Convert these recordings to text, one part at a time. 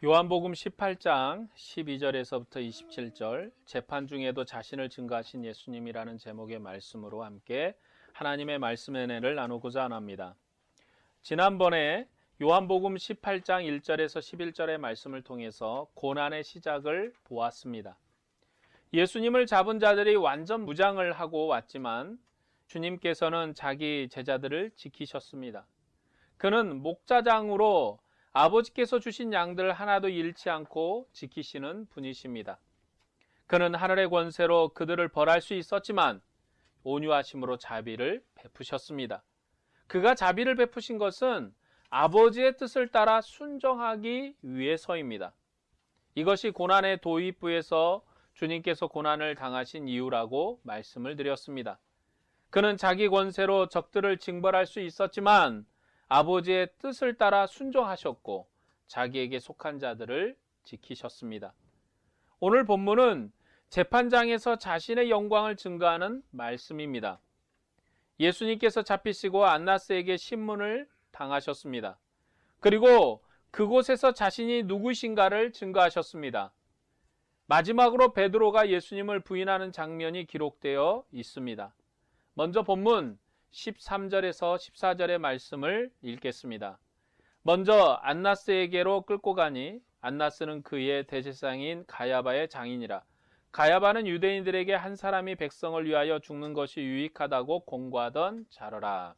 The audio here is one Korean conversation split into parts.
요한복음 18장 12절에서부터 27절, 재판 중에도 자신을 증거하신 예수님이라는 제목의 말씀으로 함께 하나님의 말씀의 은혜를 나누고자 합니다. 지난번에 요한복음 18장 1절에서 11절의 말씀을 통해서 고난의 시작을 보았습니다. 예수님을 잡은 자들이 완전 무장을 하고 왔지만 주님께서는 자기 제자들을 지키셨습니다. 그는 목자장으로 아버지께서 주신 양들 하나도 잃지 않고 지키시는 분이십니다. 그는 하늘의 권세로 그들을 벌할 수 있었지만 온유하심으로 자비를 베푸셨습니다. 그가 자비를 베푸신 것은 아버지의 뜻을 따라 순종하기 위해서입니다. 이것이 고난의 도입부에서 주님께서 고난을 당하신 이유라고 말씀을 드렸습니다. 그는 자기 권세로 적들을 징벌할 수 있었지만 아버지의 뜻을 따라 순종하셨고 자기에게 속한 자들을 지키셨습니다. 오늘 본문은 재판장에서 자신의 영광을 증거하는 말씀입니다. 예수님께서 잡히시고 안나스에게 신문을 당하셨습니다. 그리고 그곳에서 자신이 누구신가를 증거하셨습니다. 마지막으로 베드로가 예수님을 부인하는 장면이 기록되어 있습니다. 먼저 본문 13절에서 14절의 말씀을 읽겠습니다. 먼저 안나스에게로 끌고 가니 안나스는 그의 대제사장인 가야바의 장인이라. 가야바는 유대인들에게 한 사람이 백성을 위하여 죽는 것이 유익하다고 공고하던 자로라.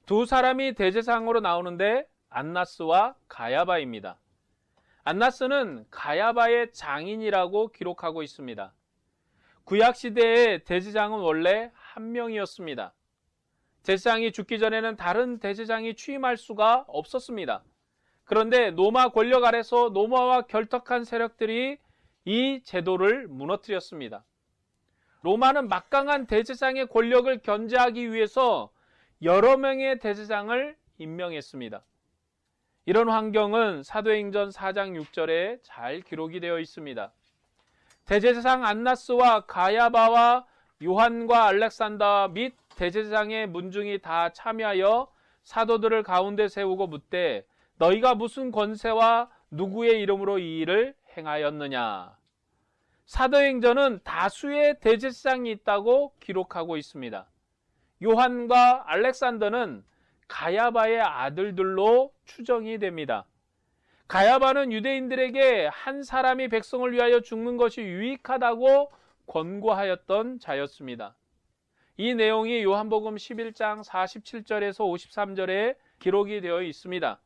두 사람이 대제사장으로 나오는데 안나스와 가야바입니다. 안나스는 가야바의 장인이라고 기록하고 있습니다. 구약시대의 대제사장은 원래 한 명이었습니다. 제사장이 죽기 전에는 다른 대제사장이 취임할 수가 없었습니다. 그런데 로마 권력 아래서 로마와 결탁한 세력들이 이 제도를 무너뜨렸습니다. 로마는 막강한 대제사장의 권력을 견제하기 위해서 여러 명의 대제사장을 임명했습니다. 이런 환경은 사도행전 4장 6절에 잘 기록이 되어 있습니다. 대제사장 안나스와 가야바와 요한과 알렉산더 및 대제사장의 문중이 다 참여하여 사도들을 가운데 세우고 묻되 너희가 무슨 권세와 누구의 이름으로 이 일을 행하였느냐. 사도행전은 다수의 대제사장이 있다고 기록하고 있습니다. 요한과 알렉산더는 가야바의 아들들로 추정이 됩니다. 가야바는 유대인들에게 한 사람이 백성을 위하여 죽는 것이 유익하다고 권고하였던 자였습니다. 이 내용이 요한복음 11장 47절에서 53절에 기록이 되어 있습니다.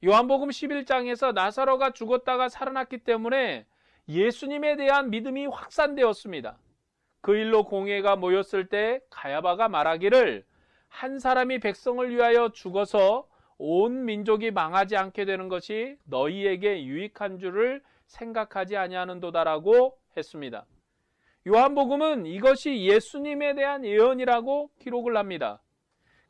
요한복음 11장에서 나사로가 죽었다가 살아났기 때문에 예수님에 대한 믿음이 확산되었습니다. 그 일로 공회가 모였을 때 가야바가 말하기를 한 사람이 백성을 위하여 죽어서 온 민족이 망하지 않게 되는 것이 너희에게 유익한 줄을 생각하지 아니하는도다라고 했습니다. 요한복음은 이것이 예수님에 대한 예언이라고 기록을 합니다.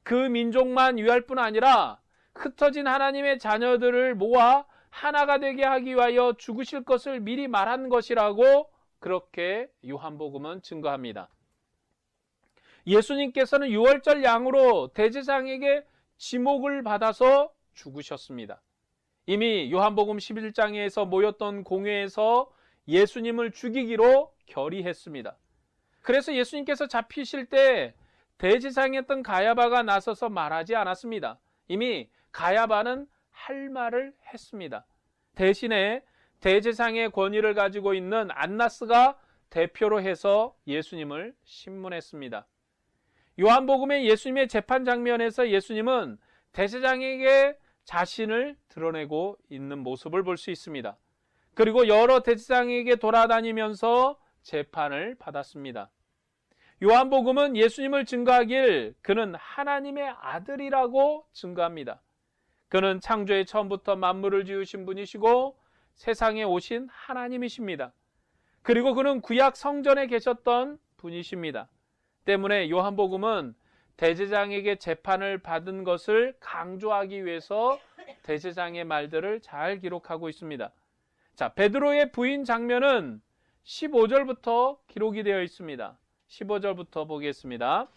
그 민족만 위할 뿐 아니라 흩어진 하나님의 자녀들을 모아 하나가 되게 하기 위하여 죽으실 것을 미리 말한 것이라고 그렇게 요한복음은 증거합니다. 예수님께서는 유월절 양으로 대제사장에게 지목을 받아서 죽으셨습니다. 이미 요한복음 11장에서 모였던 공회에서 예수님을 죽이기로 결의했습니다. 그래서 예수님께서 잡히실 때 대제사장이었던 가야바가 나서서 말하지 않았습니다. 이미 가야바는 할 말을 했습니다. 대신에 대제사장의 권위를 가지고 있는 안나스가 대표로 해서 예수님을 신문했습니다. 요한복음의 예수님의 재판 장면에서 예수님은 대제사장에게 자신을 드러내고 있는 모습을 볼 수 있습니다. 그리고 여러 대제사장에게 돌아다니면서 재판을 받았습니다. 요한복음은 예수님을 증거하길 그는 하나님의 아들이라고 증거합니다. 그는 창조의 처음부터 만물을 지으신 분이시고 세상에 오신 하나님이십니다. 그리고 그는 구약 성전에 계셨던 분이십니다. 때문에 요한복음은 대제사장에게 재판을 받은 것을 강조하기 위해서 대제사장의 말들을 잘 기록하고 있습니다. 자, 베드로의 부인 장면은 15절부터 기록이 되어 있습니다. 15절부터 보겠습니다.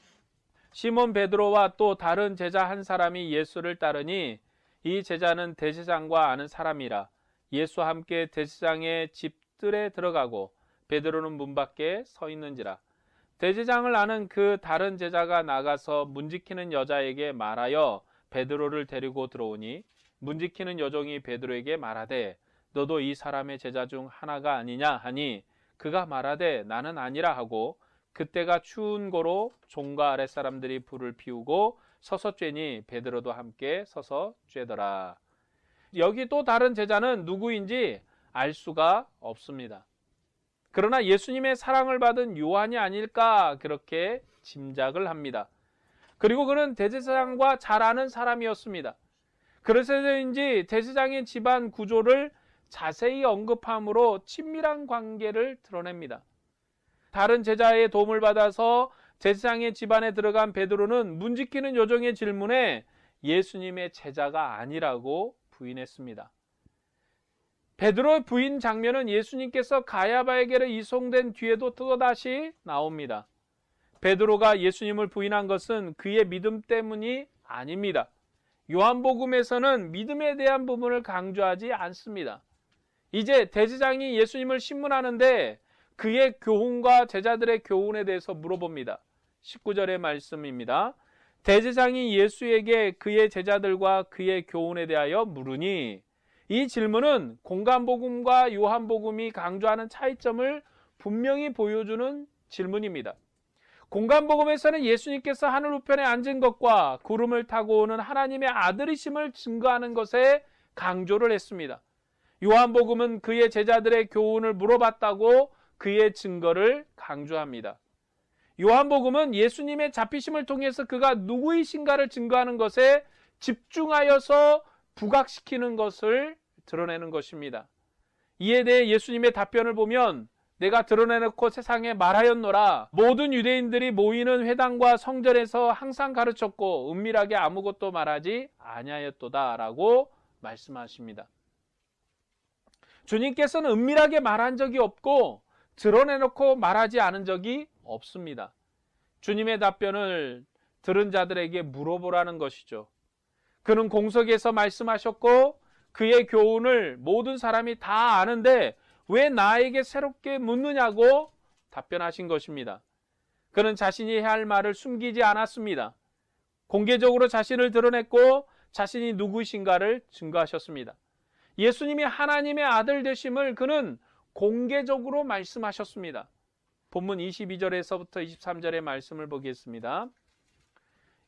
시몬 베드로와 또 다른 제자 한 사람이 예수를 따르니 이 제자는 대제사장과 아는 사람이라 예수와 함께 대제사장의 집들에 들어가고 베드로는 문 밖에 서 있는지라. 대제장을 아는 그 다른 제자가 나가서 문지키는 여자에게 말하여 베드로를 데리고 들어오니 문지키는 여종이 베드로에게 말하되 너도 이 사람의 제자 중 하나가 아니냐 하니 그가 말하되 나는 아니라 하고 그때가 추운 고로 종과 아랫사람들이 불을 피우고 서서 쬐니 베드로도 함께 서서 쬐더라. 여기 또 다른 제자는 누구인지 알 수가 없습니다. 그러나 예수님의 사랑을 받은 요한이 아닐까 그렇게 짐작을 합니다. 그리고 그는 대제사장과 잘 아는 사람이었습니다. 그래서인지 대제사장의 집안 구조를 자세히 언급함으로 친밀한 관계를 드러냅니다. 다른 제자의 도움을 받아서 제사장의 집안에 들어간 베드로는 문지키는 여종의 질문에 예수님의 제자가 아니라고 부인했습니다. 베드로의 부인 장면은 예수님께서 가야바에게로 이송된 뒤에도 또다시 나옵니다. 베드로가 예수님을 부인한 것은 그의 믿음 때문이 아닙니다. 요한복음에서는 믿음에 대한 부분을 강조하지 않습니다. 이제 대제사장이 예수님을 신문하는데 그의 교훈과 제자들의 교훈에 대해서 물어봅니다. 19절의 말씀입니다. 대제사장이 예수에게 그의 제자들과 그의 교훈에 대하여 물으니 이 질문은 공간복음과 요한복음이 강조하는 차이점을 분명히 보여주는 질문입니다. 공간복음에서는 예수님께서 하늘 우편에 앉은 것과 구름을 타고 오는 하나님의 아들이심을 증거하는 것에 강조를 했습니다. 요한복음은 그의 제자들의 교훈을 물어봤다고 그의 증거를 강조합니다. 요한복음은 예수님의 잡히심을 통해서 그가 누구이신가를 증거하는 것에 집중하여서 부각시키는 것을 드러내는 것입니다. 이에 대해 예수님의 답변을 보면 내가 드러내놓고 세상에 말하였노라. 모든 유대인들이 모이는 회당과 성전에서 항상 가르쳤고 은밀하게 아무것도 말하지 아니하였도다 라고 말씀하십니다. 주님께서는 은밀하게 말한 적이 없고 드러내놓고 말하지 않은 적이 없습니다. 주님의 답변을 들은 자들에게 물어보라는 것이죠. 그는 공석에서 말씀하셨고 그의 교훈을 모든 사람이 다 아는데 왜 나에게 새롭게 묻느냐고 답변하신 것입니다. 그는 자신이 해야 할 말을 숨기지 않았습니다. 공개적으로 자신을 드러냈고 자신이 누구이신가를 증거하셨습니다. 예수님이 하나님의 아들 되심을 그는 공개적으로 말씀하셨습니다. 본문 22절에서부터 23절의 말씀을 보겠습니다.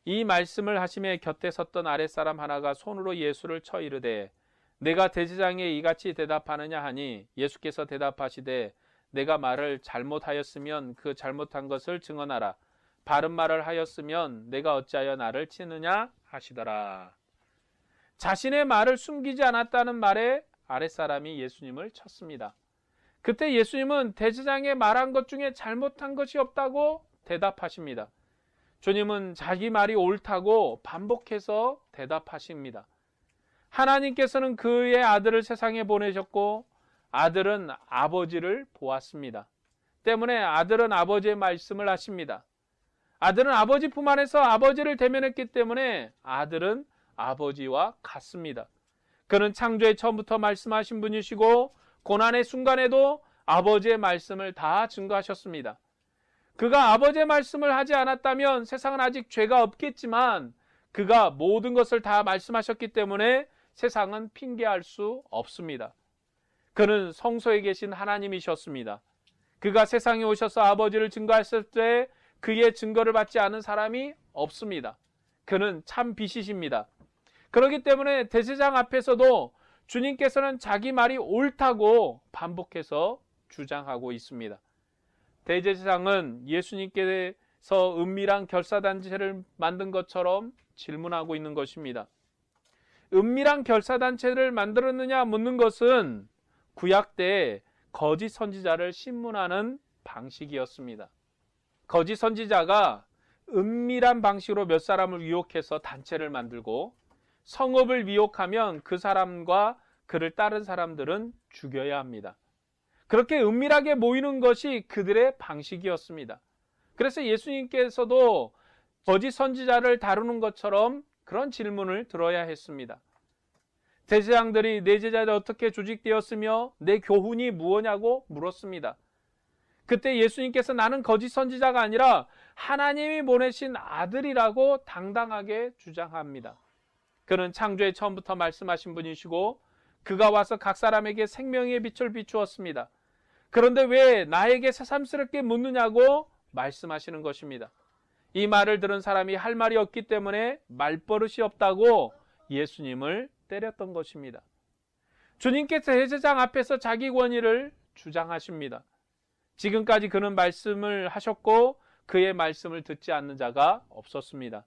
이 말씀을 하심에 곁에 섰던 아랫사람 하나가 손으로 예수를 쳐 이르되 내가 대제사장에 이같이 대답하느냐 하니 예수께서 대답하시되 내가 말을 잘못하였으면 그 잘못한 것을 증언하라. 바른 말을 하였으면 내가 어찌하여 나를 치느냐 하시더라. 자신의 말을 숨기지 않았다는 말에 아랫사람이 예수님을 쳤습니다. 그때 예수님은 대제사장의 말한 것 중에 잘못한 것이 없다고 대답하십니다. 주님은 자기 말이 옳다고 반복해서 대답하십니다. 하나님께서는 그의 아들을 세상에 보내셨고 아들은 아버지를 보았습니다. 때문에 아들은 아버지의 말씀을 하십니다. 아들은 아버지 품 안에서 아버지를 대면했기 때문에 아들은 아버지와 같습니다. 그는 창조의 처음부터 말씀하신 분이시고 고난의 순간에도 아버지의 말씀을 다 증거하셨습니다. 그가 아버지의 말씀을 하지 않았다면 세상은 아직 죄가 없겠지만 그가 모든 것을 다 말씀하셨기 때문에 세상은 핑계할 수 없습니다. 그는 성소에 계신 하나님이셨습니다. 그가 세상에 오셔서 아버지를 증거했을 때 그의 증거를 받지 않은 사람이 없습니다. 그는 참 빛이십니다. 그렇기 때문에 대제사장 앞에서도 주님께서는 자기 말이 옳다고 반복해서 주장하고 있습니다. 대제사장은 예수님께서 은밀한 결사단체를 만든 것처럼 질문하고 있는 것입니다. 은밀한 결사단체를 만들었느냐 묻는 것은 구약 때 거짓 선지자를 신문하는 방식이었습니다. 거짓 선지자가 은밀한 방식으로 몇 사람을 유혹해서 단체를 만들고 성읍을 미혹하면 그 사람과 그를 따른 사람들은 죽여야 합니다. 그렇게 은밀하게 모이는 것이 그들의 방식이었습니다. 그래서 예수님께서도 거짓 선지자를 다루는 것처럼 그런 질문을 들어야 했습니다. 제사장들이 내 제자들이 어떻게 조직되었으며 내 교훈이 무엇냐고 물었습니다. 그때 예수님께서 나는 거짓 선지자가 아니라 하나님이 보내신 아들이라고 당당하게 주장합니다. 그는 창조의 처음부터 말씀하신 분이시고 그가 와서 각 사람에게 생명의 빛을 비추었습니다. 그런데 왜 나에게 새삼스럽게 묻느냐고 말씀하시는 것입니다. 이 말을 들은 사람이 할 말이 없기 때문에 말버릇이 없다고 예수님을 때렸던 것입니다. 주님께서 제사장 앞에서 자기 권위를 주장하십니다. 지금까지 그는 말씀을 하셨고 그의 말씀을 듣지 않는 자가 없었습니다.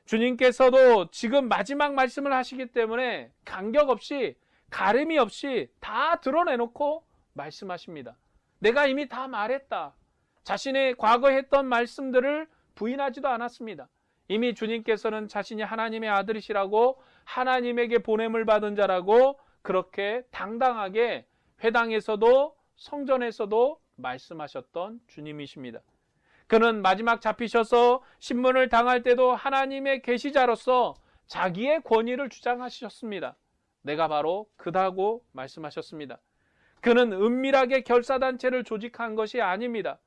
주님께서도 지금 마지막 말씀을 하시기 때문에 간격 없이 가림이 없이 다 드러내놓고 말씀하십니다. 내가 이미 다 말했다. 자신의 과거에 했던 말씀들을 부인하지도 않았습니다. 이미 주님께서는 자신이 하나님의 아들이시라고 하나님에게 보냄을 받은 자라고 그렇게 당당하게 회당에서도 성전에서도 말씀하셨던 주님이십니다. 그는 마지막 잡히셔서 신문을 당할 때도 하나님의 계시자로서 자기의 권위를 주장하셨습니다. 내가 바로 그다고 말씀하셨습니다. 그는 은밀하게 결사단체를 조직한 것이 아닙니다.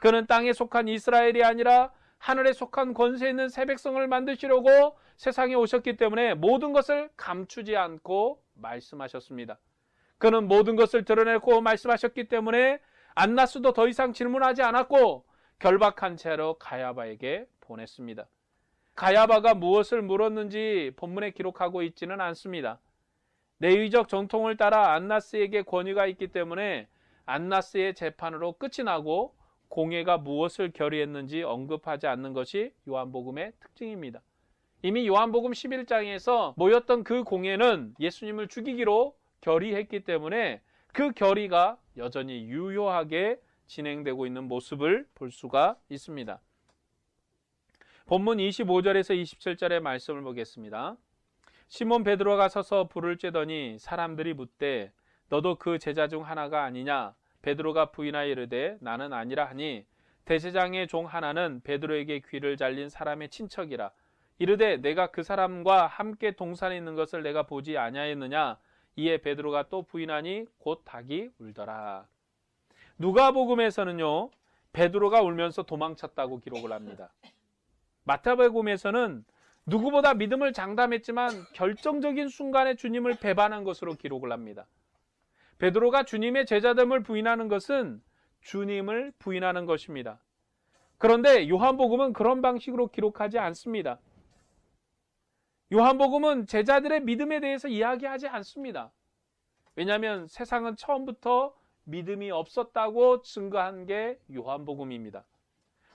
그는 땅에 속한 이스라엘이 아니라 하늘에 속한 권세 있는 새 백성을 만드시려고 세상에 오셨기 때문에 모든 것을 감추지 않고 말씀하셨습니다. 그는 모든 것을 드러내고 말씀하셨기 때문에 안나스도 더 이상 질문하지 않았고 결박한 채로 가야바에게 보냈습니다. 가야바가 무엇을 물었는지 본문에 기록하고 있지는 않습니다. 레위적 정통을 따라 안나스에게 권위가 있기 때문에 안나스의 재판으로 끝이 나고 공회가 무엇을 결의했는지 언급하지 않는 것이 요한복음의 특징입니다. 이미 요한복음 11장에서 모였던 그 공회는 예수님을 죽이기로 결의했기 때문에 그 결의가 여전히 유효하게 진행되고 있는 모습을 볼 수가 있습니다. 본문 25절에서 27절의 말씀을 보겠습니다. 시몬 베드로가 서서 불을 쬐더니 사람들이 묻되 너도 그 제자 중 하나가 아니냐? 베드로가 부인하여 이르되 나는 아니라 하니 대제장의 종 하나는 베드로에게 귀를 잘린 사람의 친척이라. 이르되 내가 그 사람과 함께 동산에 있는 것을 내가 보지 아니하였느냐? 이에 베드로가 또 부인하니 곧 닭이 울더라. 누가복음에서는요, 베드로가 울면서 도망쳤다고 기록을 합니다. 마태복음에서는 누구보다 믿음을 장담했지만 결정적인 순간에 주님을 배반한 것으로 기록을 합니다. 베드로가 주님의 제자됨을 부인하는 것은 주님을 부인하는 것입니다. 그런데 요한복음은 그런 방식으로 기록하지 않습니다. 요한복음은 제자들의 믿음에 대해서 이야기하지 않습니다. 왜냐하면 세상은 처음부터 믿음이 없었다고 증거한 게 요한복음입니다.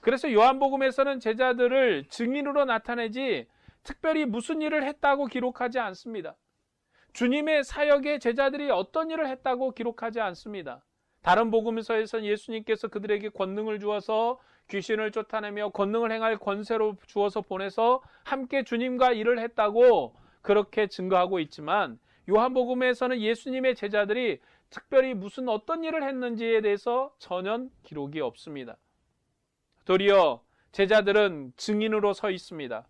그래서 요한복음에서는 제자들을 증인으로 나타내지 특별히 무슨 일을 했다고 기록하지 않습니다. 주님의 사역에 제자들이 어떤 일을 했다고 기록하지 않습니다. 다른 복음서에서는 예수님께서 그들에게 권능을 주어서 귀신을 쫓아내며 권능을 행할 권세로 주어서 보내서 함께 주님과 일을 했다고 그렇게 증거하고 있지만 요한복음에서는 예수님의 제자들이 특별히 무슨 어떤 일을 했는지에 대해서 전혀 기록이 없습니다. 도리어 제자들은 증인으로 서 있습니다.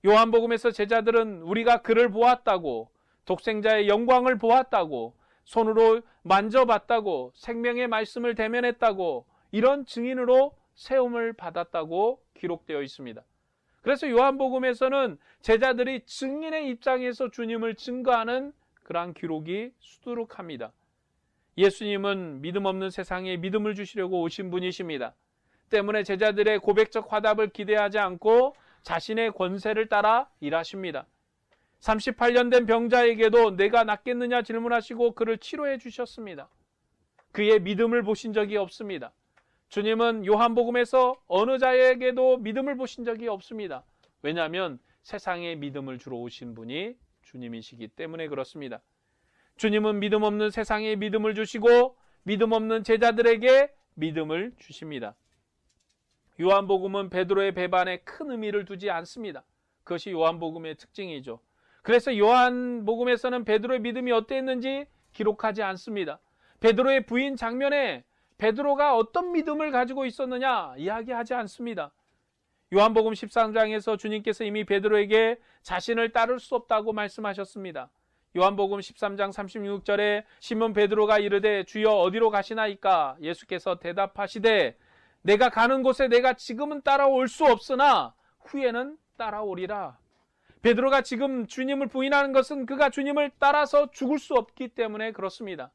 요한복음에서 제자들은 우리가 그를 보았다고, 독생자의 영광을 보았다고, 손으로 만져봤다고, 생명의 말씀을 대면했다고, 이런 증인으로 세움을 받았다고 기록되어 있습니다. 그래서 요한복음에서는 제자들이 증인의 입장에서 주님을 증거하는 그러한 기록이 수두룩합니다. 예수님은 믿음 없는 세상에 믿음을 주시려고 오신 분이십니다. 때문에 제자들의 고백적 화답을 기대하지 않고 자신의 권세를 따라 일하십니다. 38년 된 병자에게도 내가 낫겠느냐 질문하시고 그를 치료해 주셨습니다. 그의 믿음을 보신 적이 없습니다. 주님은 요한복음에서 어느 자에게도 믿음을 보신 적이 없습니다. 왜냐하면 세상에 믿음을 주러 오신 분이 주님이시기 때문에 그렇습니다. 주님은 믿음 없는 세상에 믿음을 주시고 믿음 없는 제자들에게 믿음을 주십니다. 요한복음은 베드로의 배반에 큰 의미를 두지 않습니다. 그것이 요한복음의 특징이죠. 그래서 요한복음에서는 베드로의 믿음이 어땠는지 기록하지 않습니다. 베드로의 부인 장면에 베드로가 어떤 믿음을 가지고 있었느냐 이야기하지 않습니다. 요한복음 13장에서 주님께서 이미 베드로에게 자신을 따를 수 없다고 말씀하셨습니다. 요한복음 13장 36절에 시몬 베드로가 이르되 주여 어디로 가시나이까? 예수께서 대답하시되 내가 가는 곳에 내가 지금은 따라올 수 없으나 후에는 따라오리라. 베드로가 지금 주님을 부인하는 것은 그가 주님을 따라서 죽을 수 없기 때문에 그렇습니다.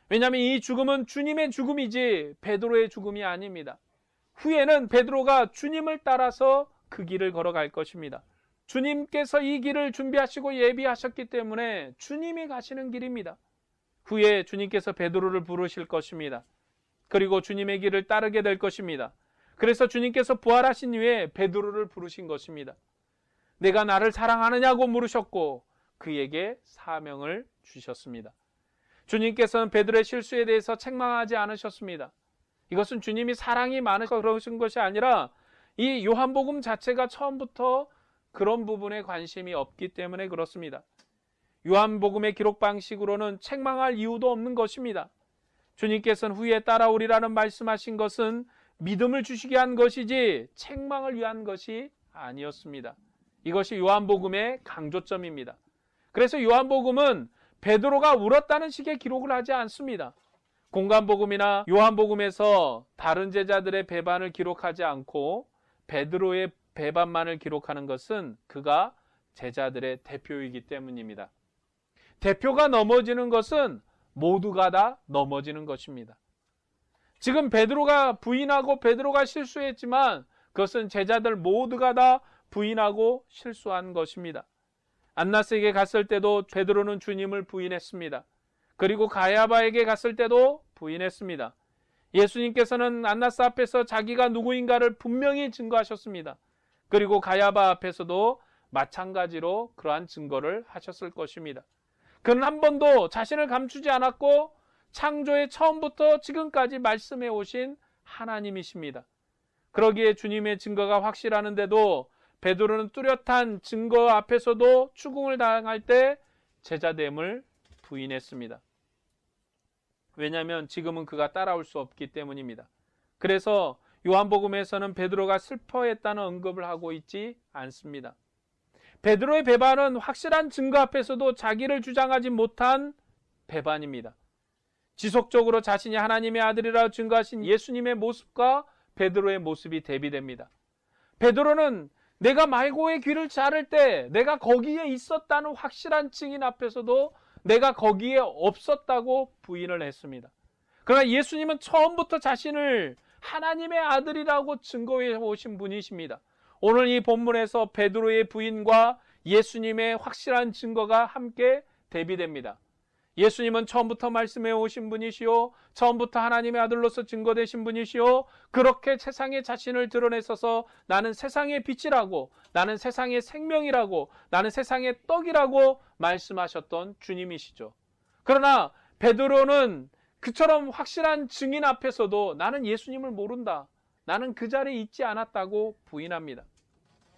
왜냐하면 이 죽음은 주님의 죽음이지 베드로의 죽음이 아닙니다. 후에는 베드로가 주님을 따라서 그 길을 걸어갈 것입니다. 주님께서 이 길을 준비하시고 예비하셨기 때문에 주님이 가시는 길입니다. 후에 주님께서 베드로를 부르실 것입니다. 그리고 주님의 길을 따르게 될 것입니다. 그래서 주님께서 부활하신 후에 베드로를 부르신 것입니다. 내가 나를 사랑하느냐고 물으셨고 그에게 사명을 주셨습니다. 주님께서는 베드로의 실수에 대해서 책망하지 않으셨습니다. 이것은 주님이 사랑이 많으셔서 그러신 것이 아니라 이 요한복음 자체가 처음부터 그런 부분에 관심이 없기 때문에 그렇습니다. 요한복음의 기록 방식으로는 책망할 이유도 없는 것입니다. 주님께서는 후에 따라오리라는 말씀하신 것은 믿음을 주시게 한 것이지 책망을 위한 것이 아니었습니다. 이것이 요한복음의 강조점입니다. 그래서 요한복음은 베드로가 울었다는 식의 기록을 하지 않습니다. 공관복음이나 요한복음에서 다른 제자들의 배반을 기록하지 않고 베드로의 배반만을 기록하는 것은 그가 제자들의 대표이기 때문입니다. 대표가 넘어지는 것은 모두가 다 넘어지는 것입니다. 지금 베드로가 부인하고 베드로가 실수했지만 그것은 제자들 모두가 다 부인하고 실수한 것입니다. 안나스에게 갔을 때도 베드로는 주님을 부인했습니다. 그리고 가야바에게 갔을 때도 부인했습니다. 예수님께서는 안나스 앞에서 자기가 누구인가를 분명히 증거하셨습니다. 그리고 가야바 앞에서도 마찬가지로 그러한 증거를 하셨을 것입니다. 그는 한 번도 자신을 감추지 않았고 창조의 처음부터 지금까지 말씀해 오신 하나님이십니다. 그러기에 주님의 증거가 확실하는데도 베드로는 뚜렷한 증거 앞에서도 추궁을 당할 때 제자됨을 부인했습니다. 왜냐하면 지금은 그가 따라올 수 없기 때문입니다. 그래서 요한복음에서는 베드로가 슬퍼했다는 언급을 하고 있지 않습니다. 베드로의 배반은 확실한 증거 앞에서도 자기를 주장하지 못한 배반입니다. 지속적으로 자신이 하나님의 아들이라고 증거하신 예수님의 모습과 베드로의 모습이 대비됩니다. 베드로는 내가 말고의 귀를 자를 때 내가 거기에 있었다는 확실한 증인 앞에서도 내가 거기에 없었다고 부인을 했습니다. 그러나 예수님은 처음부터 자신을 하나님의 아들이라고 증거해 오신 분이십니다. 오늘 이 본문에서 베드로의 부인과 예수님의 확실한 증거가 함께 대비됩니다. 예수님은 처음부터 말씀해 오신 분이시오. 처음부터 하나님의 아들로서 증거되신 분이시오. 그렇게 세상에 자신을 드러내셔서 나는 세상의 빛이라고, 나는 세상의 생명이라고, 나는 세상의 떡이라고 말씀하셨던 주님이시죠. 그러나 베드로는 그처럼 확실한 증인 앞에서도 나는 예수님을 모른다, 나는 그 자리에 있지 않았다고 부인합니다.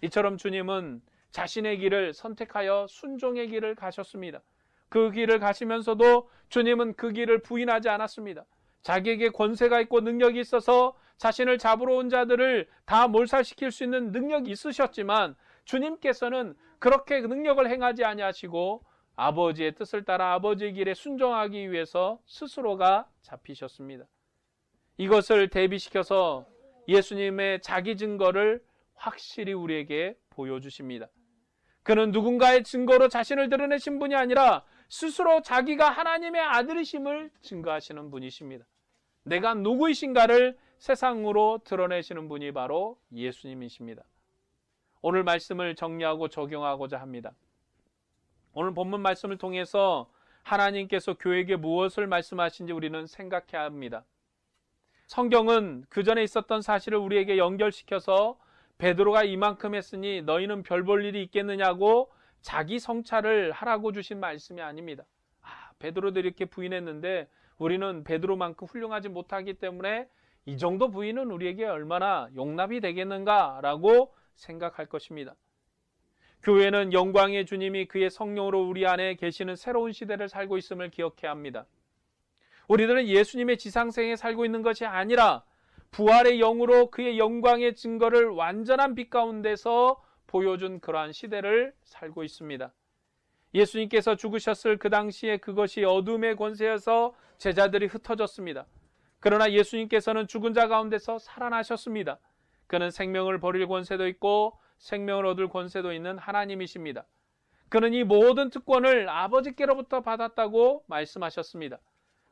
이처럼 주님은 자신의 길을 선택하여 순종의 길을 가셨습니다. 그 길을 가시면서도 주님은 그 길을 부인하지 않았습니다. 자기에게 권세가 있고 능력이 있어서 자신을 잡으러 온 자들을 다 몰살시킬 수 있는 능력이 있으셨지만 주님께서는 그렇게 능력을 행하지 아니하시고 아버지의 뜻을 따라 아버지의 길에 순종하기 위해서 스스로가 잡히셨습니다. 이것을 대비시켜서 예수님의 자기 증거를 확실히 우리에게 보여주십니다. 그는 누군가의 증거로 자신을 드러내신 분이 아니라 스스로 자기가 하나님의 아들이심을 증거하시는 분이십니다. 내가 누구이신가를 세상으로 드러내시는 분이 바로 예수님이십니다. 오늘 말씀을 정리하고 적용하고자 합니다. 오늘 본문 말씀을 통해서 하나님께서 교회에게 무엇을 말씀하신지 우리는 생각해야 합니다. 성경은 그 전에 있었던 사실을 우리에게 연결시켜서 베드로가 이만큼 했으니 너희는 별 볼 일이 있겠느냐고 자기 성찰을 하라고 주신 말씀이 아닙니다. 베드로도 이렇게 부인했는데 우리는 베드로만큼 훌륭하지 못하기 때문에 이 정도 부인은 우리에게 얼마나 용납이 되겠는가라고 생각할 것입니다. 교회는 영광의 주님이 그의 성령으로 우리 안에 계시는 새로운 시대를 살고 있음을 기억해야 합니다. 우리들은 예수님의 지상생에 살고 있는 것이 아니라 부활의 영으로 그의 영광의 증거를 완전한 빛 가운데서 보여준 그러한 시대를 살고 있습니다. 예수님께서 죽으셨을 그 당시에 그것이 어둠의 권세여서 제자들이 흩어졌습니다. 그러나 예수님께서는 죽은 자 가운데서 살아나셨습니다. 그는 생명을 버릴 권세도 있고 생명을 얻을 권세도 있는 하나님이십니다. 그는 이 모든 특권을 아버지께로부터 받았다고 말씀하셨습니다.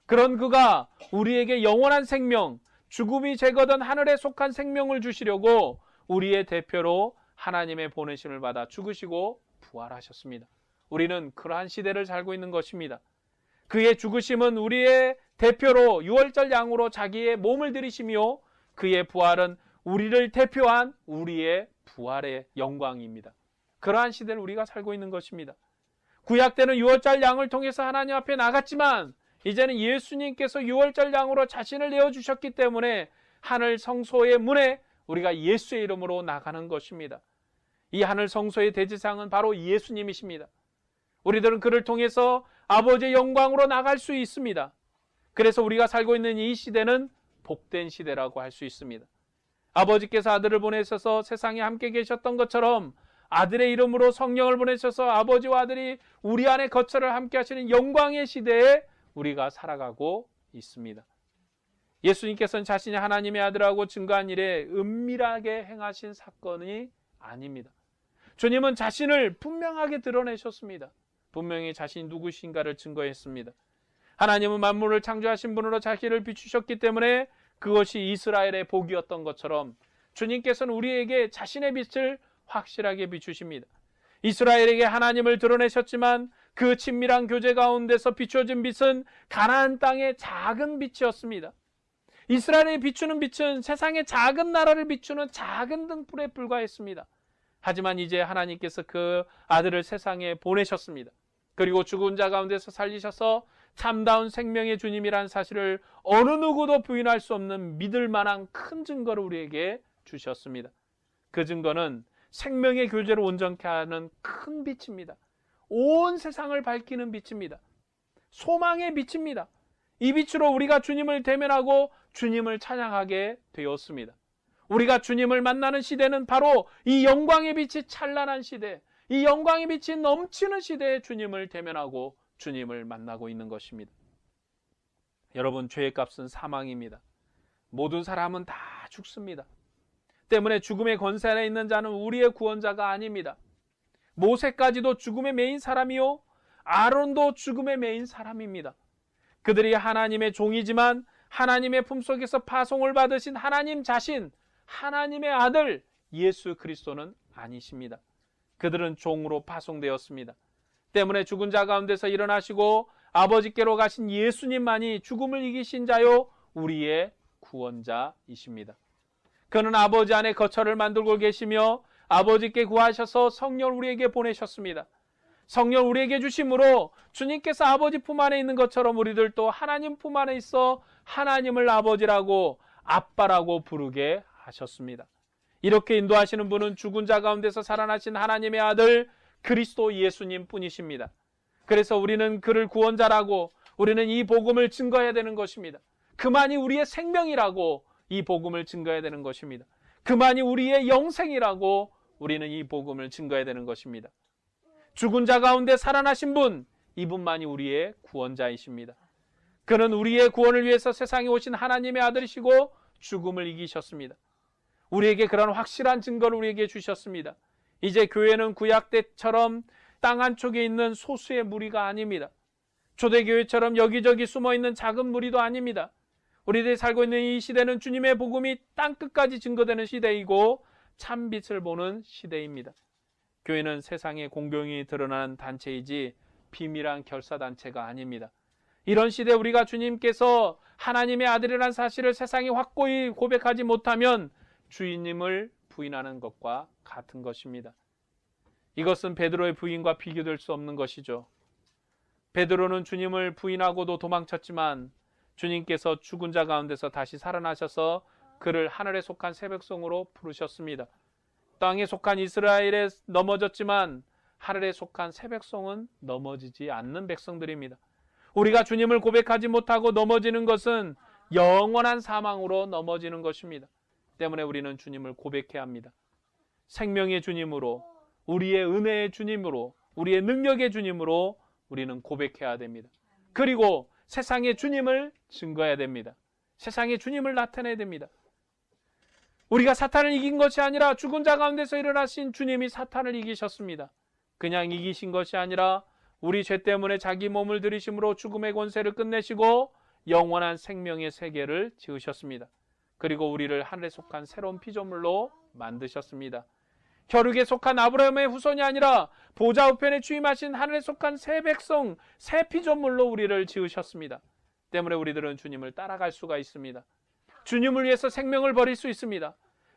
그런 그가 우리에게 영원한 생명, 죽음이 제거된 하늘에 속한 생명을 주시려고 우리의 대표로 하나님의 보내심을 받아 죽으시고 부활하셨습니다. 우리는 그러한 시대를 살고 있는 것입니다. 그의 죽으심은 우리의 대표로 유월절 양으로 자기의 몸을 들이시며 그의 부활은 우리를 대표한 우리의 부활의 영광입니다. 그러한 시대를 우리가 살고 있는 것입니다. 구약 때는 유월절 양을 통해서 하나님 앞에 나갔지만 이제는 예수님께서 유월절 양으로 자신을 내어주셨기 때문에 하늘 성소의 문에 우리가 예수의 이름으로 나가는 것입니다. 이 하늘 성소의 대지상은 바로 예수님이십니다. 우리들은 그를 통해서 아버지의 영광으로 나갈 수 있습니다. 그래서 우리가 살고 있는 이 시대는 복된 시대라고 할 수 있습니다. 아버지께서 아들을 보내셔서 세상에 함께 계셨던 것처럼 아들의 이름으로 성령을 보내셔서 아버지와 아들이 우리 안에 거처를 함께 하시는 영광의 시대에 우리가 살아가고 있습니다. 예수님께서는 자신이 하나님의 아들하고 증거한 일에 은밀하게 행하신 사건이 아닙니다. 주님은 자신을 분명하게 드러내셨습니다. 분명히 자신이 누구신가를 증거했습니다. 하나님은 만물을 창조하신 분으로 자기를 비추셨기 때문에 그것이 이스라엘의 복이었던 것처럼 주님께서는 우리에게 자신의 빛을 확실하게 비추십니다. 이스라엘에게 하나님을 드러내셨지만 그 친밀한 교제 가운데서 비춰진 빛은 가나안 땅의 작은 빛이었습니다. 이스라엘에 비추는 빛은 세상의 작은 나라를 비추는 작은 등불에 불과했습니다. 하지만 이제 하나님께서 그 아들을 세상에 보내셨습니다. 그리고 죽은 자 가운데서 살리셔서 참다운 생명의 주님이라는 사실을 어느 누구도 부인할 수 없는 믿을 만한 큰 증거를 우리에게 주셨습니다. 그 증거는 생명의 교제를 온전케 하는 큰 빛입니다. 온 세상을 밝히는 빛입니다. 소망의 빛입니다. 이 빛으로 우리가 주님을 대면하고 주님을 찬양하게 되었습니다. 우리가 주님을 만나는 시대는 바로 이 영광의 빛이 찬란한 시대, 이 영광의 빛이 넘치는 시대에 주님을 대면하고 주님을 만나고 있는 것입니다. 여러분, 죄의 값은 사망입니다. 모든 사람은 다 죽습니다. 때문에 죽음의 권세 안에 있는 자는 우리의 구원자가 아닙니다. 모세까지도 죽음의 매인 사람이요, 아론도 죽음의 매인 사람입니다. 그들이 하나님의 종이지만 하나님의 품속에서 파송을 받으신 하나님 자신, 하나님의 아들 예수 그리스도는 아니십니다. 그들은 종으로 파송되었습니다. 때문에 죽은 자 가운데서 일어나시고 아버지께로 가신 예수님만이 죽음을 이기신 자요 우리의 구원자이십니다. 그는 아버지 안에 거처를 만들고 계시며 아버지께 구하셔서 성령을 우리에게 보내셨습니다. 성령을 우리에게 주심으로 주님께서 아버지 품 안에 있는 것처럼 우리들도 하나님 품 안에 있어 하나님을 아버지라고 아빠라고 부르게 하셨습니다. 이렇게 인도하시는 분은 죽은 자 가운데서 살아나신 하나님의 아들 그리스도 예수님 뿐이십니다. 그래서 우리는 그를 구원자라고, 우리는 이 복음을 증거해야 되는 것입니다. 그만이 우리의 생명이라고 이 복음을 증거해야 되는 것입니다. 그만이 우리의 영생이라고 우리는 이 복음을 증거해야 되는 것입니다. 죽은 자 가운데 살아나신 분, 이분만이 우리의 구원자이십니다. 그는 우리의 구원을 위해서 세상에 오신 하나님의 아들이시고 죽음을 이기셨습니다. 우리에게 그런 확실한 증거를 우리에게 주셨습니다. 이제 교회는 구약 때처럼 땅 한쪽에 있는 소수의 무리가 아닙니다. 초대교회처럼 여기저기 숨어있는 작은 무리도 아닙니다. 우리들이 살고 있는 이 시대는 주님의 복음이 땅끝까지 증거되는 시대이고 참빛을 보는 시대입니다. 교회는 세상에 공경이 드러나는 단체이지 비밀한 결사단체가 아닙니다. 이런 시대에 우리가 주님께서 하나님의 아들이라는 사실을 세상에 확고히 고백하지 못하면 주님을 부인하는 것과 같은 것입니다. 이것은 베드로의 부인과 비교될 수 없는 것이죠. 베드로는 주님을 부인하고도 도망쳤지만 주님께서 죽은 자 가운데서 다시 살아나셔서 그를 하늘에 속한 새 백성으로 부르셨습니다. 땅에 속한 이스라엘에 넘어졌지만 하늘에 속한 새 백성은 넘어지지 않는 백성들입니다. 우리가 주님을 고백하지 못하고 넘어지는 것은 영원한 사망으로 넘어지는 것입니다. 때문에 우리는 주님을 고백해야 합니다. 생명의 주님으로, 우리의 은혜의 주님으로, 우리의 능력의 주님으로 우리는 고백해야 됩니다. 그리고 세상에 주님을 증거해야 됩니다. 세상에 주님을 나타내야 됩니다. 우리가 사탄을 이긴 것이 아니라 죽은 자 가운데서 일어나신 주님이 사탄을 이기셨습니다. 그냥 이기신 것이 아니라 우리 죄 때문에 자기 몸을 들이심으로 죽음의 권세를 끝내시고 영원한 생명의 세계를 지으셨습니다. 그리고 우리를 하늘에 속한 새로운 피조물로 만드셨습니다. 혈육에 속한 아브라함의 후손이 아니라 보좌 우편에 취임하신 하늘에 속한 새 백성, 새 피조물로 우리를 지으셨습니다. 때문에 우리들은 주님을 따라갈 수가 있습니다. 주님을 위해서 생명을 버릴 수 있습니다.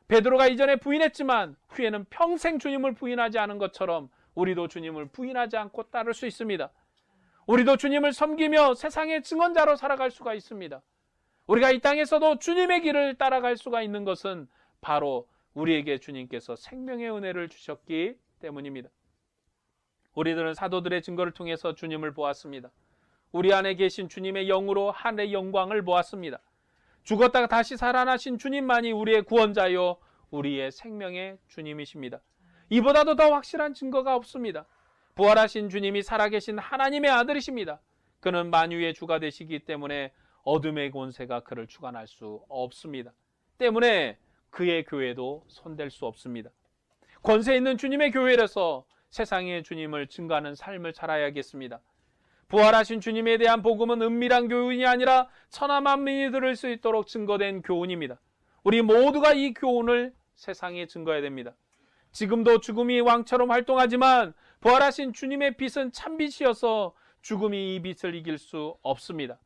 베드로가 이전에 부인했지만 후에는 평생 주님을 부인하지 않은 것처럼 우리도 주님을 부인하지 않고 따를 수 있습니다. 우리도 주님을 섬기며 세상의 증언자로 살아갈 수가 있습니다. 우리가 이 땅에서도 주님의 길을 따라갈 수가 있는 것은 바로 우리에게 주님께서 생명의 은혜를 주셨기 때문입니다. 우리들은 사도들의 증거를 통해서 주님을 보았습니다. 우리 안에 계신 주님의 영으로 하늘의 영광을 보았습니다. 죽었다가 다시 살아나신 주님만이 우리의 구원자요 우리의 생명의 주님이십니다. 이보다도 더 확실한 증거가 없습니다. 부활하신 주님이 살아계신 하나님의 아들이십니다. 그는 만유의 주가 되시기 때문에 어둠의 권세가 그를 주관할 수 없습니다. 때문에 그의 교회도 손댈 수 없습니다. 권세 있는 주님의 교회에서 세상의 주님을 증거하는 삶을 살아야겠습니다. 부활하신 주님에 대한 복음은 은밀한 교훈이 아니라 천하 만민이 들을 수 있도록 증거된 교훈입니다. 우리 모두가 이 교훈을 세상에 증거해야 됩니다. 지금도 죽음이 왕처럼 활동하지만 부활하신 주님의 빛은 참빛이어서 죽음이 이 빛을 이길 수 없습니다.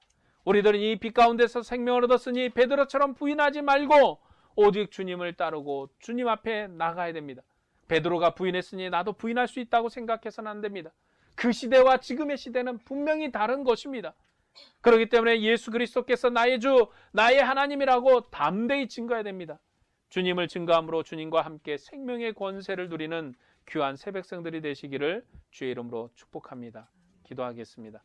우리들은 이 빛 가운데서 생명을 얻었으니 베드로처럼 부인하지 말고 오직 주님을 따르고 주님 앞에 나가야 됩니다. 베드로가 부인했으니 나도 부인할 수 있다고 생각해서는 안 됩니다. 그 시대와 지금의 시대는 분명히 다른 것입니다. 그렇기 때문에 예수 그리스도께서 나의 주, 나의 하나님이라고 담대히 증거해야 됩니다. 주님을 증거함으로 주님과 함께 생명의 권세를 누리는 귀한 새 백성들이 되시기를 주의 이름으로 축복합니다. 기도하겠습니다.